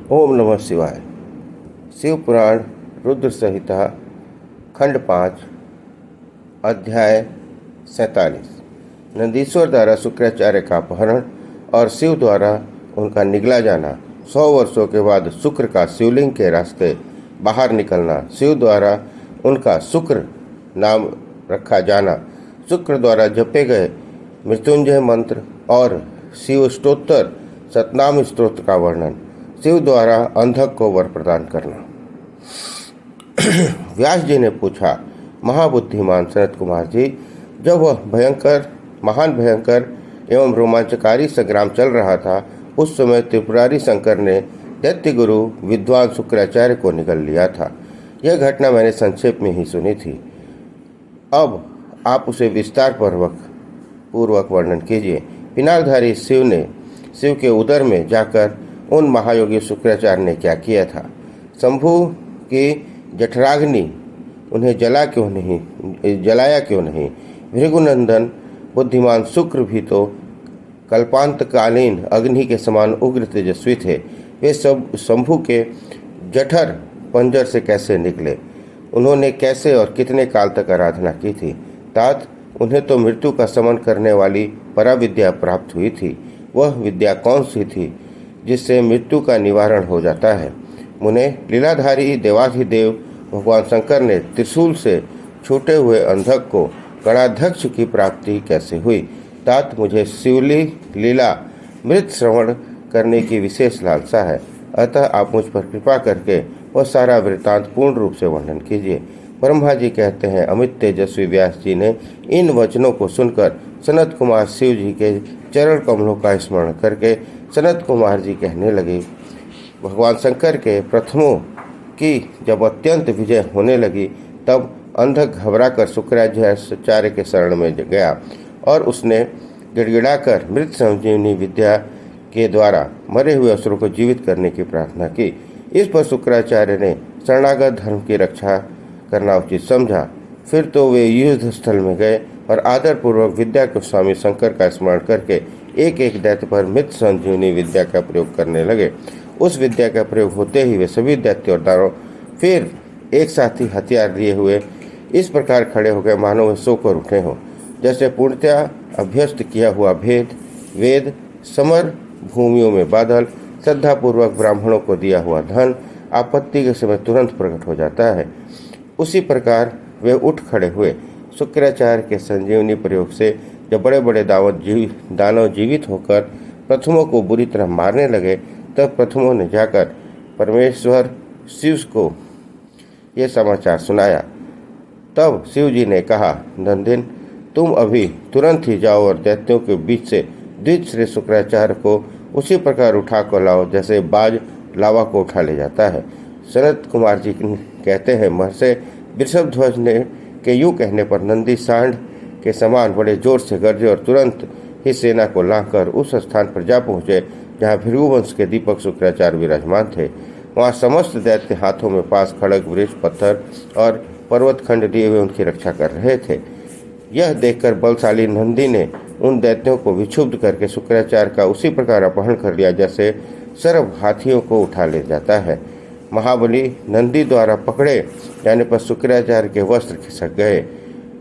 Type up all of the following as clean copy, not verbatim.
ओम नमः शिवाय। शिव पुराण रुद्र संहिता खंड 5 अध्याय 47। नंदीश्वर द्वारा शुक्राचार्य का अपहरण और शिव द्वारा उनका निगला जाना। 100 वर्षों के बाद शुक्र का शिवलिंग के रास्ते बाहर निकलना। शिव द्वारा उनका शुक्र नाम रखा जाना। शुक्र द्वारा जपे गए मृत्युंजय मंत्र और शिव स्तोत्र सतनाम स्तोत्र का वर्णन। शिव द्वारा अंधक को वर प्रदान करना। व्यास जी ने पूछा, महाबुद्धिमान सनत कुमार जी, जब वह महान भयंकर एवं रोमांचकारी संग्राम चल रहा था, उस समय त्रिपुरारी शंकर ने दैत्य गुरु विद्वान शुक्राचार्य को निगल लिया था। यह घटना मैंने संक्षेप में ही सुनी थी। अब आप उसे विस्तार पूर्वक वर्णन कीजिए। पिनाकधारी शिव ने शिव के उदर में जाकर उन महायोगी शुक्राचार्य ने क्या किया था? शंभु की जठराग्नि उन्हें जलाया क्यों नहीं? भृगुनंदन बुद्धिमान शुक्र भी तो कल्पांतकालीन अग्नि के समान उग्र तेजस्वी थे। वे सब शंभु के जठर पंजर से कैसे निकले? उन्होंने कैसे और कितने काल तक आराधना की थी? तात, उन्हें तो मृत्यु का शमन करने वाली पराविद्या प्राप्त हुई थी। वह विद्या कौन सी थी जिससे मृत्यु का निवारण हो जाता है? मुने, लीलाधारी देवाधिदेव भगवान शंकर ने त्रिशूल से छूटे हुए अंधक को गणाध्यक्ष की प्राप्ति कैसे हुई? तात, मुझे शिवली लीला मृत श्रवण करने की विशेष लालसा है, अतः आप मुझ पर कृपा करके वह सारा वृत्तांत पूर्ण रूप से वर्णन कीजिए। ब्रह्मा जी कहते हैं, अमित तेजस्वी व्यास जी ने इन वचनों को सुनकर सनत कुमार शिव जी के चरण कमलों का स्मरण करके सनत कुमार जी कहने लगे, भगवान शंकर के प्रथमों की जब अत्यंत विजय होने लगी, तब अंधक घबराकर शुक्राचार्य के शरण में गया और उसने गिड़गिड़ाकर मृत संजीवनी विद्या के द्वारा मरे हुए असुरों को जीवित करने की प्रार्थना की। इस पर शुक्राचार्य ने शरणागत धर्म की रक्षा करना उचित समझा। फिर तो वे युद्ध स्थल में गए और आदरपूर्वक विद्या के स्वामी शंकर का स्मरण करके एक एक दैत्य पर मृत संजीवनी विद्या का प्रयोग करने लगे। उस विद्या का प्रयोग होते ही वे सभी दैत्य और दानव फिर एक साथ ही हथियार लिए हुए इस प्रकार खड़े हो गए मानो वे सोकर उठे हों। जैसे पूर्णतया अभ्यस्त किया हुआ वेद समर भूमियों में बादल, श्रद्धापूर्वक ब्राह्मणों को दिया हुआ धन आपत्ति के समय तुरंत प्रकट हो जाता है, उसी प्रकार वे उठ खड़े हुए। शुक्राचार्य के संजीवनी प्रयोग से जब बड़े बड़े दानव जीवित होकर प्रथमों को बुरी तरह मारने लगे, तब प्रथमों ने जाकर परमेश्वर शिव को यह समाचार सुनाया। तब शिव जी ने कहा, नंदिन, तुम अभी तुरंत ही जाओ और दैत्यों के बीच से द्विज श्री शुक्राचार्य को उसी प्रकार उठा कर लाओ जैसे बाज लावा को उठा ले जाता है। सनत कुमार जी कहते हैं, महर्षि वृषभध्वज ने के यूं कहने पर नंदी सांड के समान बड़े जोर से गरजे और तुरंत ही सेना को लाकर उस स्थान पर जा पहुँचे जहाँ भृगुवंश के दीपक शुक्राचार्य विराजमान थे। वहाँ समस्त दैत्य हाथों में पास खड़ग, वृक्ष, पत्थर और पर्वत खंड लिए हुए उनकी रक्षा कर रहे थे। यह देखकर बलशाली नंदी ने उन दैत्यों को विक्षुब्ध करके शुक्राचार्य का उसी प्रकार अपहरण कर लिया जैसे सर्व हाथियों को उठा ले जाता है। महाबली नंदी द्वारा पकड़े जाने पर शुक्राचार्य के वस्त्र खिसक गए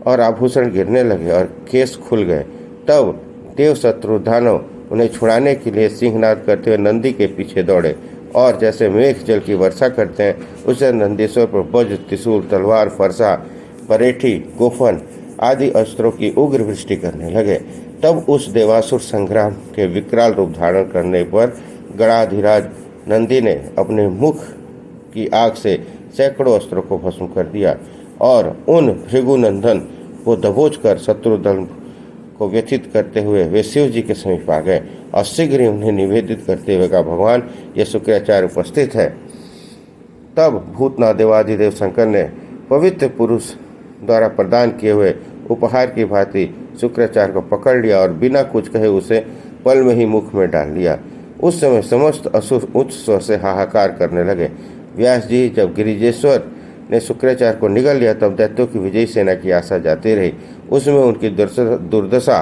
और आभूषण गिरने लगे और केस खुल गए। तब देव शत्रु दानव उन्हें छुड़ाने के लिए सिंहनाद करते हुए नंदी के पीछे दौड़े और जैसे मेघ जल की वर्षा करते हैं, उसे नंदीश्वर पर वज्र, त्रिशूल, तलवार, फरसा, परेठी, गोफन आदि अस्त्रों की उग्र वृष्टि करने लगे। तब उस देवासुर संग्राम के विकराल रूप धारण करने पर गणाधिराज नंदी ने अपने मुख की आग से सैकड़ों अस्त्रों को भस्म कर दिया और उन भृगुनंदन को दबोच कर शत्रु दल को व्यथित करते हुए वे शिव जी के समीप आ गए और शीघ्र ही उन्हें निवेदित करते हुए कहा, भगवान, ये शुक्राचार्य उपस्थित है। तब भूतनाथ देवाधिदेव शंकर ने पवित्र पुरुष द्वारा प्रदान किए हुए उपहार की भांति शुक्राचार्य को पकड़ लिया और बिना कुछ कहे उसे पल में ही मुख में डाल लिया। उस समय समस्त असुर उच्च स्वर से हाहाकार करने लगे। व्यास जी, जब गिरिजेश्वर ने शुक्राचार्य को निगल लिया, तब दैत्यों की विजयी सेना की आशा जाती रही। उसमें उनकी दुर्दशा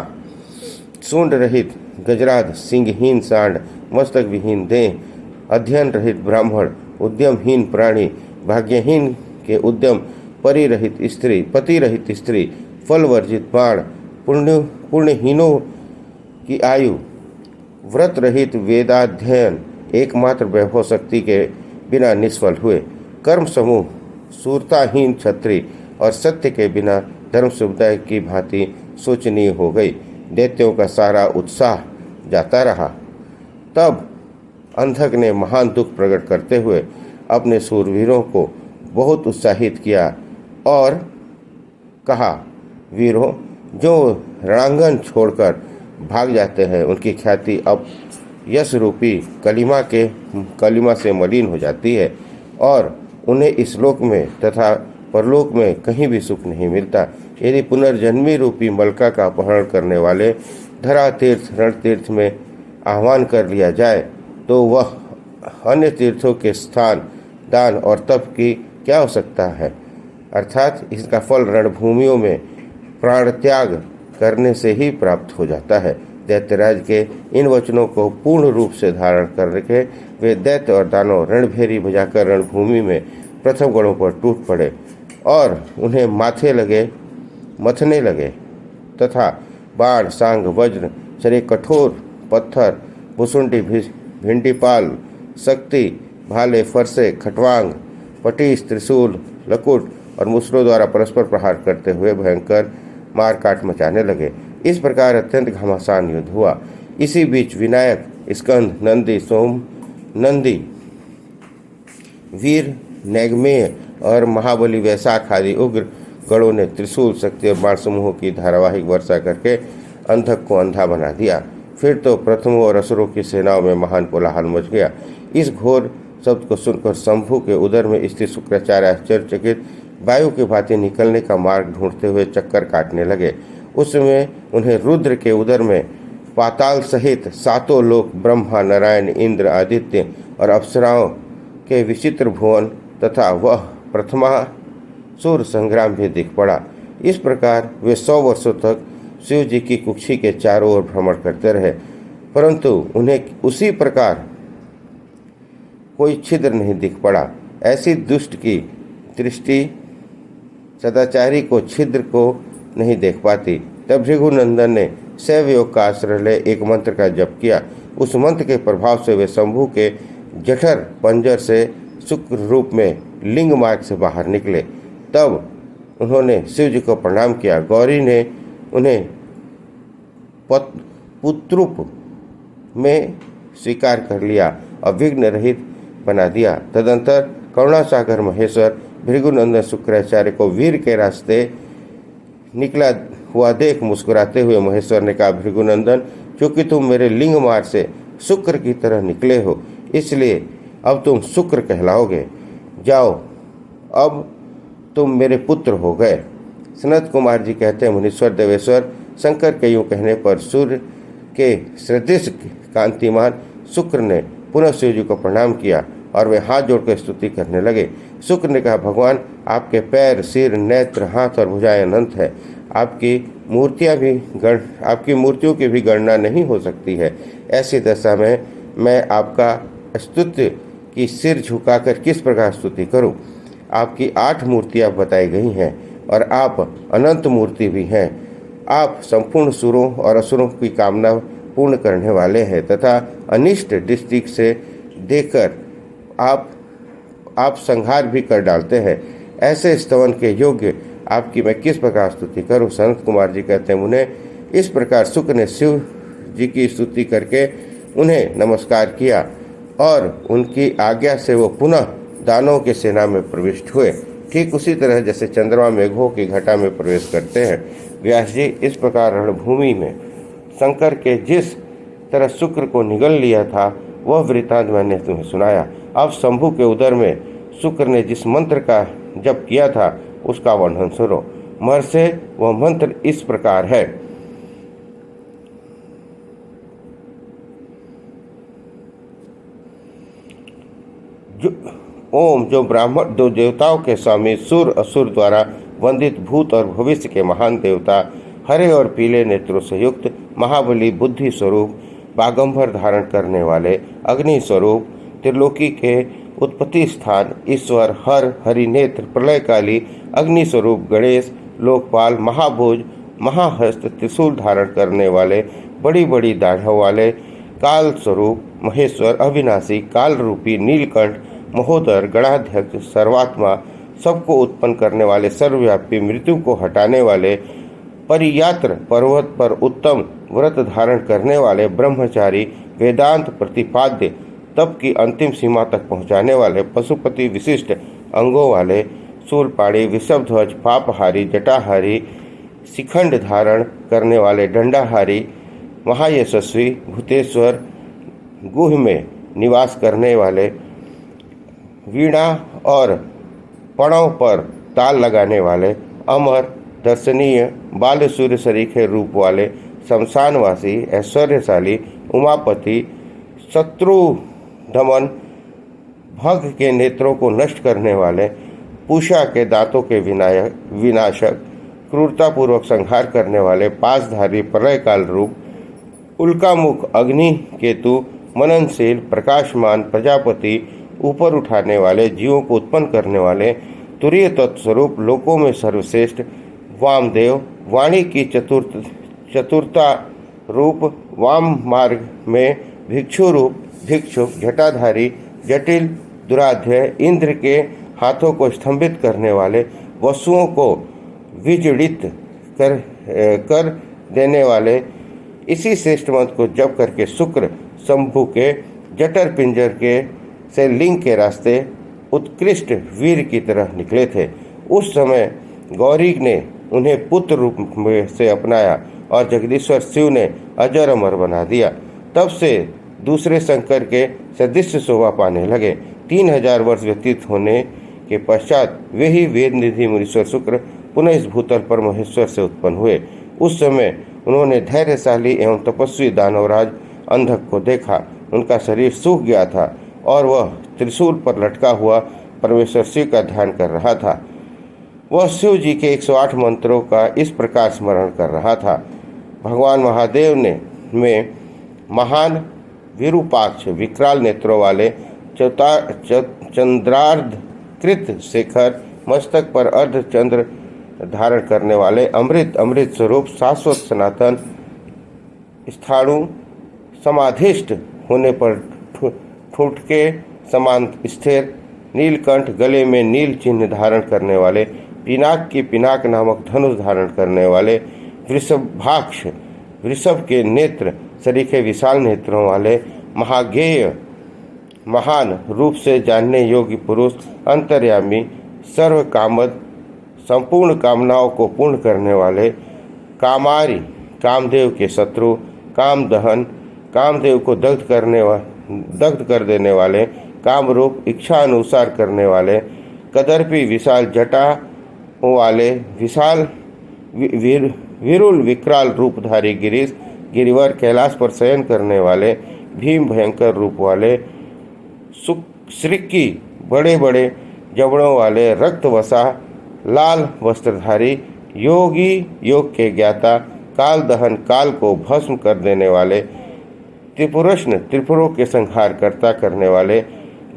सूंड रहित गजराज, सिंहहीन सांड, मस्तक विहीन देह अध्ययन रहित ब्राह्मण, उद्यमहीन प्राणी, भाग्यहीन के उद्यम, पति रहित स्त्री, फल वर्जित बाण, पुण्यहीनों की आयु, व्रत रहित वेदाध्ययन एकमात्र वैभव शक्ति के बिना निष्फल हुए। कर्म समूह सूरताहीन क्षत्रिय और सत्य के बिना धर्म समुदाय की भांति शोचनीय हो गई। दैत्यों का सारा उत्साह जाता रहा। तब अंधक ने महान दुख प्रकट करते हुए अपने सूरवीरों को बहुत उत्साहित किया और कहा, वीरों, जो रणांगन छोड़कर भाग जाते हैं उनकी ख्याति अब यश रूपी कलिमा से मलिन हो जाती है और उन्हें इस लोक में तथा परलोक में कहीं भी सुख नहीं मिलता। यदि पुनर्जन्मी रूपी मलका का अपहरण करने वाले धरा तीर्थ रण तीर्थ में आह्वान कर लिया जाए तो वह अन्य तीर्थों के स्थान, दान और तप की क्या आवश्यकता है। अर्थात इसका फल रणभूमियों में प्राण त्याग करने से ही प्राप्त हो जाता है। दैत्यराज के इन वचनों को पूर्ण रूप से धारण करके वे दैत्य और दानव रणभेरी बजाकर रणभूमि में प्रथम गणों पर टूट पड़े और उन्हें मथने लगे तथा बाण, सांग, वज्र, चरे कठोर पत्थर, भुसुंडी, भिंडीपाल, शक्ति, भाले, फरसे, खटवांग, पटीस, त्रिशूल, लकुट और मुसलों द्वारा परस्पर प्रहार करते हुए भयंकर मारकाट मचाने लगे। इस प्रकार अत्यंत घमासान युद्ध हुआ। इसी बीच विनायक, स्कंद, नंदी, नंदी, वीर, नैगमेय और महाबली वैशाख आदि उग्र गणों ने त्रिशूल, शक्ति और बाण समूहों की धारावाहिक वर्षा करके अंधक को अंधा बना दिया। फिर तो प्रथमों और असुरों की सेनाओं में महान कोलाहल मच गया। इस घोर शब्द को सुनकर शंभु के उदर में स्थित शुक्राचार्य आश्चर्यचकित वायु की भांति निकलने का मार्ग ढूंढते हुए चक्कर काटने लगे। उस समय उन्हें रुद्र के उदर में पाताल सहित सातों लोक, ब्रह्मा, नारायण, इंद्र, आदित्य और अप्सराओं के विचित्र भुवन तथा वह प्रथमासुर संग्राम भी दिख पड़ा। इस प्रकार वे 100 वर्षों तक शिव जी की कुक्षी के चारों ओर भ्रमण करते रहे, परंतु उन्हें उसी प्रकार कोई छिद्र नहीं दिख पड़ा। ऐसी दुष्ट की दृष्टि सदाचारी को छिद्र को नहीं देख पाती। तब भृगुनंदन ने शैव योग का आश्रय ले एक मंत्र का जप किया। उस मंत्र के प्रभाव से वे शंभु के जठर पंजर से शुक्र रूप में लिंग मार्ग से बाहर निकले। तब उन्होंने शिव जी को प्रणाम किया। गौरी ने उन्हें पुत्रूप में स्वीकार कर लिया और विघ्न रहित बना दिया। तदंतर करुणासागर महेश्वर भृगुनंदन शुक्राचार्य को वीर के रास्ते निकला हुआ देख मुस्कुराते हुए महेश्वर ने कहा, भृगुनंदन, क्योंकि तुम मेरे लिंग मार्ग से शुक्र की तरह निकले हो, इसलिए अब तुम शुक्र कहलाओगे। जाओ, अब तुम मेरे पुत्र हो गए। सनत कुमार जी कहते हैं, मुनीश्वर देवेश्वर शंकर के यूँ कहने पर सूर्य के सदृश कांतिमान शुक्र ने पुनः शिव जी को प्रणाम किया और वे हाथ जोड़कर स्तुति करने लगे। शुक्र ने कहा, भगवान, आपके पैर, सिर, नेत्र, हाथ और भुजाएं अनंत है। आपकी मूर्तियों की भी गणना नहीं हो सकती है। ऐसी दशा में मैं आपका स्तुति की सिर झुकाकर किस प्रकार स्तुति करूं? आपकी 8 मूर्तियां बताई गई हैं और आप अनंत मूर्ति भी हैं। आप संपूर्ण सुरों और असुरों की कामना पूर्ण करने वाले हैं तथा अनिष्ट दृष्टि से देखकर आप संहार भी कर डालते हैं। ऐसे स्तवन के योग्य आपकी मैं किस प्रकार स्तुति करूं? सनत कुमार जी कहते हैं, उन्हें इस प्रकार शुक्र ने शिव जी की स्तुति करके उन्हें नमस्कार किया और उनकी आज्ञा से वो पुनः दानवों की सेना में प्रविष्ट हुए। ठीक उसी तरह जैसे चंद्रमा मेघों की घटा में प्रवेश करते हैं। व्यास जी इस प्रकार रणभूमि में शंकर के जिस तरह शुक्र को निगल लिया था वह वृत्तांत मैंने तुम्हें सुनाया। अब शंभु के उदर में शुक्र ने जिस मंत्र का जप किया था उसका वर्णन सुनो। महर्षि, वह मंत्र इस प्रकार है। ओम, जो ब्राह्मण, दो देवताओं के स्वामी सुर असुर द्वारा वंदित भूत और भविष्य के महान देवता, हरे और पीले नेत्रों से युक्त महाबली, बुद्धि स्वरूप, बागंबर धारण करने वाले, अग्नि स्वरूप, त्रिलोकी के उत्पत्ति स्थान, ईश्वर, हर, हरिनेत्र, प्रलयकाली, अग्नि स्वरूप गणेश, लोकपाल, महाभोज, महाहस्त, त्रिशूल धारण करने वाले, बड़ी बड़ी दाढ़ों वाले, काल स्वरूप महेश्वर, अविनाशी, काल रूपी, नीलकंठ, महोदर, गणाध्यक्ष, सर्वात्मा, सबको उत्पन्न करने वाले, सर्वव्यापी, मृत्यु को हटाने वाले, परियात्र, पर्वत पर उत्तम व्रत धारण करने वाले, ब्रह्मचारी, वेदांत प्रतिपाद्य, तप की अंतिम सीमा तक पहुंचाने वाले, पशुपति विशिष्ट अंगों वाले, शूलपाणी, विषभध्वज, पापहारी, जटाहारी, शिखंड धारण करने वाले, दंडाहारी, महायशस्वी, भूतेश्वर, गुह में निवास करने वाले, वीणा और पणों पर ताल लगाने वाले, अमर, दर्शनीय, बाल सूर्य सरीखे रूप वाले, शमशानवासी, ऐश्वर्यशाली, उमापति, शत्रु दमन, भग के नेत्रों को नष्ट करने वाले, पूषा के दांतों के विनाशक, क्रूरतापूर्वक संहार करने वाले, पासधारी, प्रलयकाल रूप, उल्कामुख, अग्नि केतु, मननशील, प्रकाशमान, प्रजापति, ऊपर उठाने वाले, जीवों को उत्पन्न करने वाले, तुरीय तत्स्वरूप, लोकों में सर्वश्रेष्ठ, वामदेव, वाणी की चतुरता रूप, वाम मार्ग में भिक्षु रूप, भिक्षुक, जटाधारी, जटिल, दुराध्याय, इंद्र के हाथों को स्तंभित करने वाले, वसुओं को विजड़ित कर देने वाले, इसी श्रेष्ठ मंत्र को जप करके शुक्र शंभु के जटर पिंजर के से लिंग के रास्ते उत्कृष्ट वीर की तरह निकले थे। उस समय गौरी ने उन्हें पुत्र रूप में से अपनाया और जगदीश्वर शिव ने अजर अमर बना दिया। तब से दूसरे शंकर के सदृश शोभा पाने लगे। 3000 वर्ष व्यतीत होने के पश्चात वे ही वेद निधि मुनीश्वर शुक्र पुनः इस भूतल पर महेश्वर से उत्पन्न हुए। उस समय उन्होंने धैर्यशाली एवं तपस्वी दानवराज अंधक को देखा। उनका शरीर सूख गया था और वह त्रिशूल पर लटका हुआ परमेश्वर शिव का ध्यान कर रहा था। वह शिव जी के 108 मंत्रों का इस प्रकार स्मरण कर रहा था। भगवान महादेव ने में महान विरूपाक्ष विकराल नेत्रों वाले चंद्रार्धकृत शेखर मस्तक पर अर्धचंद्र धारण करने वाले अमृत स्वरूप शाश्वत सनातन स्थाणु समाधिष्ठ होने पर ठूठ के समान स्थिर नीलकंठ गले में नील चिन्ह धारण करने वाले पिनाक की पिनाक नामक धनुष धारण करने वाले वृषभाक्ष वृषभ के नेत्र सरीखे विशाल नेत्रों वाले महाज्ञेय महान रूप से जानने योग्य पुरुष अंतर्यामी सर्व कामद संपूर्ण कामनाओं को पूर्ण करने वाले कामारी कामदेव के शत्रु काम दहन कामदेव को दग्ध कर देने वाले काम रूप इच्छा अनुसार करने वाले कदर्पी विशाल जटा वाले विशाल विरुल विकराल रूपधारी गिरीश गिरिवर कैलाश पर शयन करने वाले भीम भयंकर रूप वाले श्रीकी बड़े बड़े जबड़ों वाले रक्त वसा लाल वस्त्रधारी योगी योग के ज्ञाता काल दहन काल को भस्म कर देने वाले त्रिपुरष्ण त्रिपुरों के संहार करता करने वाले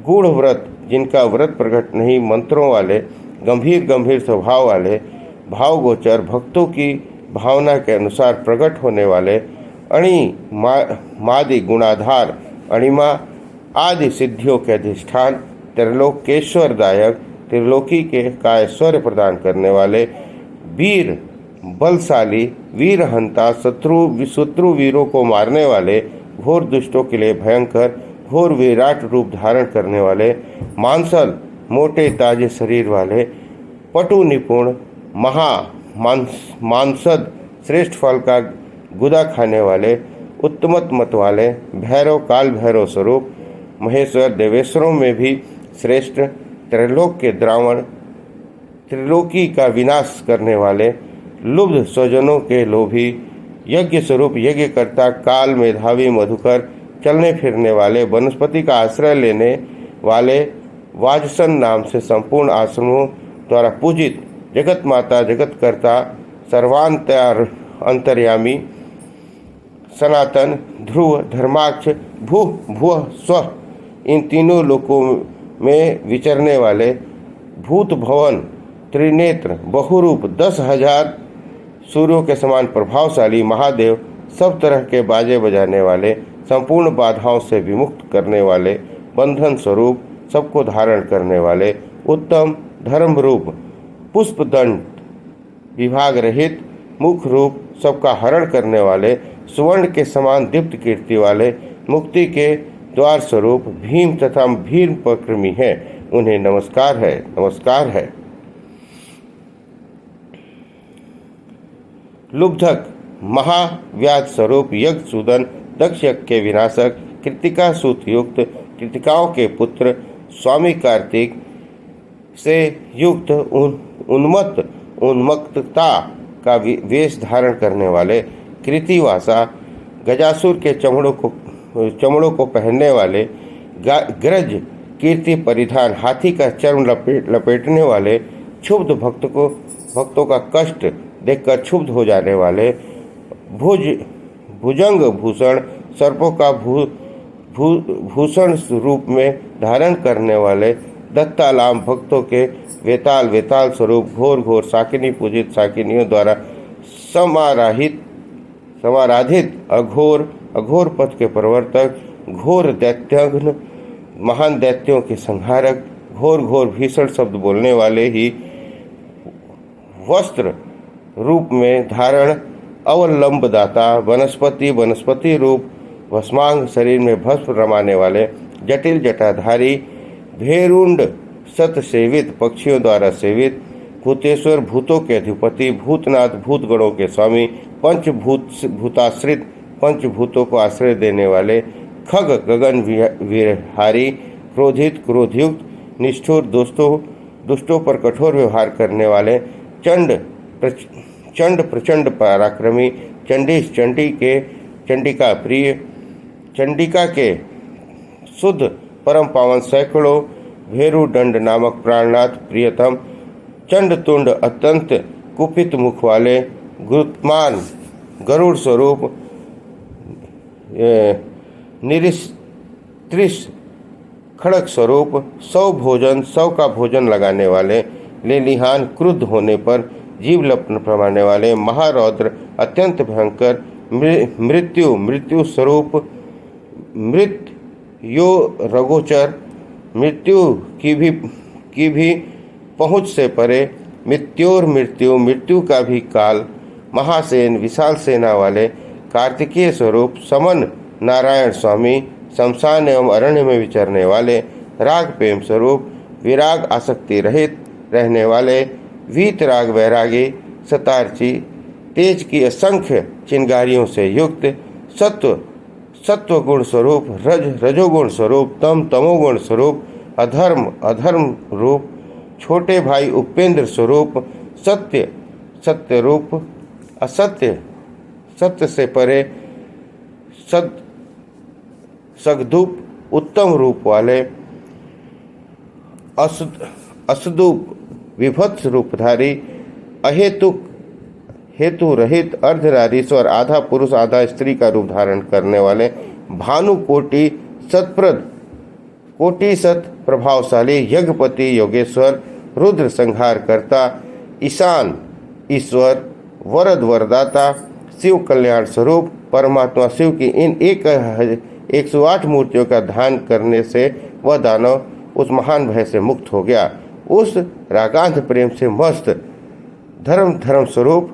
गूढ़ व्रत जिनका व्रत प्रकट नहीं मंत्रों वाले गंभीर स्वभाव वाले भावगोचर भक्तों की भावना के अनुसार प्रकट होने वाले अणि मादि गुणाधार अणिमा आदि सिद्धियों के अधिष्ठान त्रिलोकेश्वरदायक त्रिलोकी के कायश्वर्य प्रदान करने वाले वीर बलशाली वीरहंता शत्रु वीरों को मारने वाले घोर दुष्टों के लिए भयंकर घोर विराट रूप धारण करने वाले मांसल मोटे ताजे शरीर वाले पटु निपुण मांसद श्रेष्ठ फल का गुदा खाने वाले उत्तमत मत वाले भैरव काल भैरव स्वरूप महेश्वर देवेश्वरों में भी श्रेष्ठ त्रैलोक के द्रावण त्रिलोकी का विनाश करने वाले लुब्ध स्वजनों के लोभी यज्ञ स्वरूप यज्ञकर्ता काल मेधावी मधुकर चलने फिरने वाले वनस्पति का आश्रय लेने वाले वाजसन नाम से संपूर्ण आश्रमों द्वारा पूजित जगत माता जगतकर्ता सर्वांतर अंतर्यामी सनातन ध्रुव धर्माक्ष भू स्व इन तीनों लोकों में विचरने वाले भूत भवन त्रिनेत्र बहुरूप 10,000 सूर्यों के समान प्रभावशाली महादेव, सब तरह के बाजे बजाने वाले, संपूर्ण बाधाओं से विमुक्त करने वाले, बंधन स्वरूप, सबको धारण करने वाले, उत्तम धर्म रूप, पुष्पदंड विभाग रहित, मुख रूप, सबका हरण करने वाले, सुवर्ण के समान दीप्त कीर्ति वाले, मुक्ति के द्वार स्वरूप भीम तथा भीम पक्रमी है। उन्हें नमस्कार है, नमस्कार है। लुब्धक महाव्याध स्वरूप यज्ञ सूदन, दक्ष यज्ञ के विनाशक, कृतिका सूत युक्त, कृतिकाओं के पुत्र, स्वामी कार्तिक से युक्त, उन्मत्तता का वेश धारण करने वाले, कृतिवासा, गजासुर के चमड़ों को पहनने वाले, ग्रज कीर्ति परिधान, हाथी का चर्म लपेटने वाले, क्षुब्ध भक्तों का कष्ट देखकर क्षुब्ध हो जाने वाले, भुजंग भूषण, सर्पों का भूषण रूप में धारण करने वाले, दत्तालाम भक्तों के वेताल स्वरूप, घोर घोर साकिनी पूजित साकिनियों द्वारा समाराधित अघोर पथ के प्रवर्तक, घोर दैत्यघ्न महान दैत्यों के संहारक, घोर भीषण शब्द बोलने वाले ही वस्त्र रूप में धारण अवलंब दाता, वनस्पति रूप भस्मांग शरीर में भस्म रमाने वाले, जटिल जटाधारी, भेरुंड सत सेवित पक्षियों द्वारा सेवित, भूतेश्वर भूतों के अधिपति, भूतनाथ भूतगणों के स्वामी, भूताश्रित पंचभूतों को आश्रय देने वाले, खग गगन विहारी, क्रोधित क्रोधयुक्त, निष्ठुर दुष्टों पर कठोर व्यवहार करने वाले, चंड प्रचंड पराक्रमी, चंडीश चंडिका प्रिय, चंडिका के शुद्ध परम पावन सैकड़ों, भेरु दंड नामक प्राणनाथ प्रियतम, चंड तुंड अत्यंत कुपित मुख वाले, गुरुत्मान गरुड़ स्वरूप, निरिस्त्रिश खड़क स्वरूप, सौ का भोजन लगाने वाले, लेलिहान क्रुद्ध होने पर जीव लपन प्रमाने वाले, महारौद्र अत्यंत भयंकर, मृत्यु स्वरूप, मृत्यो रघोचर, मृत्यु की भी पहुँच से परे, मृत्यु का भी काल, महासेन विशाल सेना वाले, कार्तिकेय स्वरूप, समन नारायण स्वामी, शमशान एवं अरण्य में विचरने वाले, राग प्रेम स्वरूप, विराग आसक्ति रहित रहने वाले, वीतराग वैरागी, सतारची, तेज की असंख्य चिंगारियों से युक्त, सत्व गुण स्वरूप, रजोगुण स्वरूप, तमोगुण स्वरूप, अधर्म रूप, छोटे भाई उपेंद्र स्वरूप, सत्य रूप, सत्य से परे, सगधूप उत्तम रूप वाले, असदूप विभत्स रूपधारी, हेतु रहित अर्धनारीश्वर, आधा पुरुष आधा स्त्री का रूप धारण करने वाले, भानु कोटि सत प्रभावशाली, यज्ञपति योगेश्वर, रुद्र संहार करता, ईशान ईश्वर, वरद वरदाता, शिव कल्याण स्वरूप, परमात्मा शिव की इन 108 मूर्तियों का ध्यान करने से वह दानव उस महान भय से मुक्त हो गया। उस रागांध प्रेम से मस्त धर्म स्वरूप,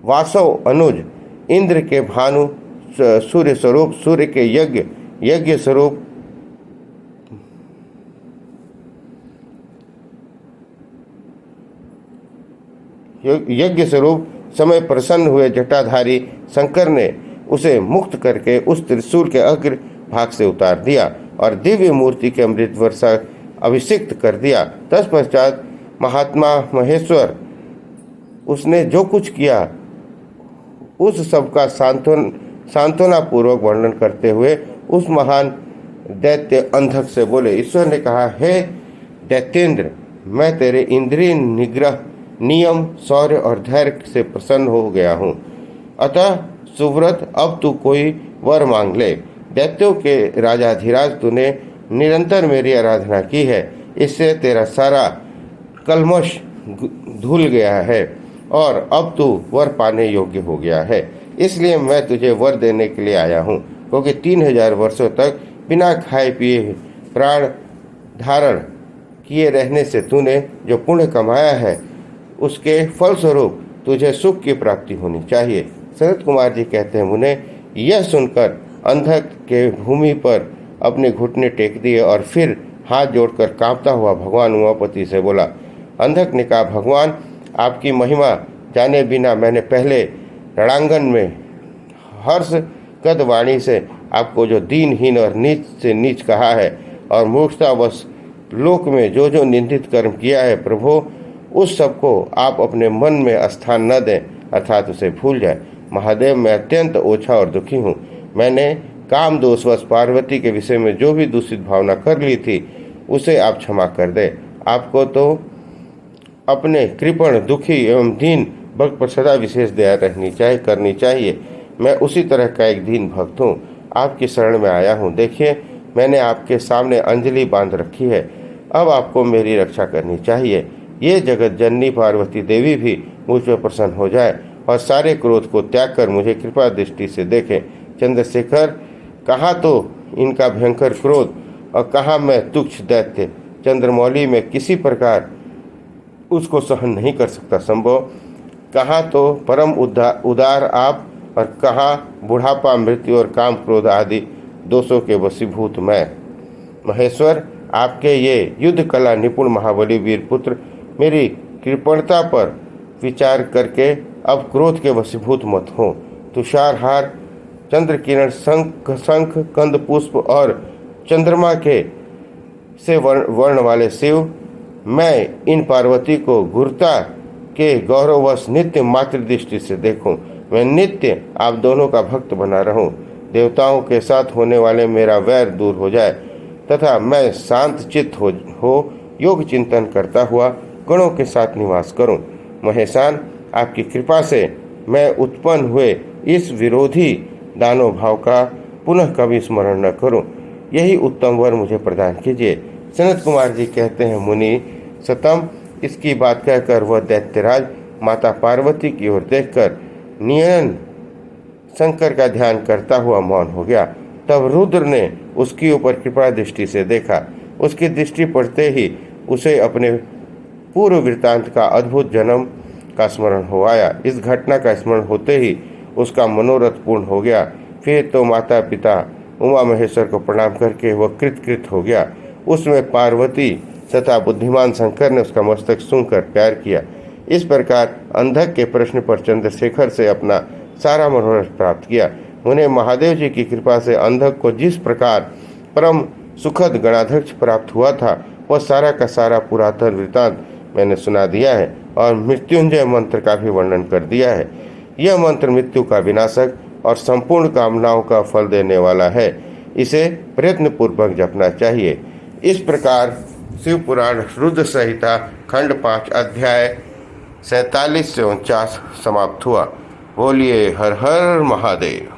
वासव अनुज, इंद्र के भानु, सूर्य स्वरूप, सूर्य के यज्ञ स्वरूप समय प्रसन्न हुए जटाधारी शंकर ने उसे मुक्त करके उस त्रिशूल के अग्र भाग से उतार दिया और दिव्य मूर्ति के अमृत वर्षा अभिषिक्त कर दिया। तत्पश्चात महात्मा महेश्वर उसने जो कुछ किया उस सब का सांत्वना पूर्वक वर्णन करते हुए उस महान दैत्य अंधक से बोले। ईश्वर ने कहा, हे दैत्येंद्र, मैं तेरे इंद्रिय निग्रह, नियम, शौर्य और धैर्य से प्रसन्न हो गया हूँ। अतः सुव्रत, अब तू कोई वर मांग ले। दैत्यों के राजाधिराज तूने निरंतर मेरी आराधना की है, इससे तेरा सारा कलमश धुल गया है और अब तू वर पाने योग्य हो गया है। इसलिए मैं तुझे वर देने के लिए आया हूँ, क्योंकि 3000 वर्षों तक बिना खाए पिए प्राण धारण किए रहने से तूने जो पुण्य कमाया है उसके फलस्वरूप तुझे सुख की प्राप्ति होनी चाहिए। सनत कुमार जी कहते हैं, मुने यह सुनकर अंधक के भूमि पर अपने घुटने टेक दिए और फिर हाथ जोड़कर कांपता हुआ भगवान उमापति से बोला। अंधक ने कहा, भगवान आपकी महिमा जाने बिना मैंने पहले रणांगन में हर्ष गद वाणी से आपको जो दीनहीन और नीच से नीच कहा है और मूर्खतावश लोक में जो जो निंदित कर्म किया है, प्रभु उस सबको आप अपने मन में स्थान न दें, अर्थात उसे भूल जाए। महादेव, मैं अत्यंत ओछा और दुखी हूँ। मैंने काम दोषवश पार्वती के विषय में जो भी दूषित भावना कर ली थी उसे आप क्षमा कर दे। आपको तो अपने कृपण, दुखी एवं दीन भक्त पर सदा विशेष दया करनी चाहिए। मैं उसी तरह का एक दीन भक्त हूँ, आपकी शरण में आया हूँ। देखिए, मैंने आपके सामने अंजलि बांध रखी है, अब आपको मेरी रक्षा करनी चाहिए। ये जगत जननी पार्वती देवी भी मुझ पर प्रसन्न हो जाए और सारे क्रोध को त्याग कर मुझे कृपा दृष्टि से देखें। चंद्रशेखर, कहाँ तो इनका भयंकर क्रोध और कहाँ मैं तुच्छ दैत्य चंद्रमौली में किसी प्रकार उसको सहन नहीं कर सकता संभव। कहाँ तो परम उदार आप और कहाँ बुढ़ापा, मृत्यु और काम क्रोध आदि दोषों के वशीभूत मैं। महेश्वर, आपके ये युद्ध कला निपुण महाबली वीर पुत्र मेरी कृपणता पर विचार करके अब क्रोध के वशीभूत मत हो। तुषारहार, चंद्र किरण, शंख, कंद पुष्प और चंद्रमा के से वर्ण वाले शिव, मैं इन पार्वती को गुरुता के गौरववश नित्य मातृ दृष्टि से देखूं। मैं नित्य आप दोनों का भक्त बना रहूं। देवताओं के साथ होने वाले मेरा वैर दूर हो जाए तथा मैं शांत चित्त हो योग चिंतन करता हुआ गणों के साथ निवास करूं। महेशान, आपकी कृपा से मैं उत्पन्न हुए इस विरोधी दानव भाव का पुनः कभी स्मरण न करूं। यही उत्तम वर मुझे प्रदान कीजिए। सनत कुमार जी कहते हैं, मुनि सतम, इसकी बात कहकर वह दैत्यराज माता पार्वती की ओर देखकर नियन शंकर का ध्यान करता हुआ मौन हो गया। तब रुद्र ने उसके ऊपर कृपा दृष्टि से देखा। उसकी दृष्टि पड़ते ही उसे अपने पूर्व वृत्तांत का अद्भुत जन्म का स्मरण हो आया। इस घटना का स्मरण होते ही उसका मनोरथ पूर्ण हो गया। फिर तो माता पिता उमा महेश्वर को प्रणाम करके वह कृत हो गया। उसमें पार्वती तथा बुद्धिमान शंकर ने उसका मस्तक सूंघकर प्यार किया। इस प्रकार अंधक के प्रश्न पर चंद्रशेखर से अपना सारा मनोरथ प्राप्त किया। उन्हें महादेव जी की कृपा से अंधक को जिस प्रकार परम सुखद गणाध्यक्ष प्राप्त हुआ था वह सारा का सारा पुरातन वृत्तांत मैंने सुना दिया है और मृत्युंजय मंत्र का भी वर्णन कर दिया है। यह मंत्र मृत्यु का विनाशक और संपूर्ण कामनाओं का फल देने वाला है। इसे प्रयत्न पूर्वक जपना चाहिए। इस प्रकार शिव पुराण रुद्र संहिता खंड 5 अध्याय 47 से 49 समाप्त हुआ। बोलिए हर हर महादेव।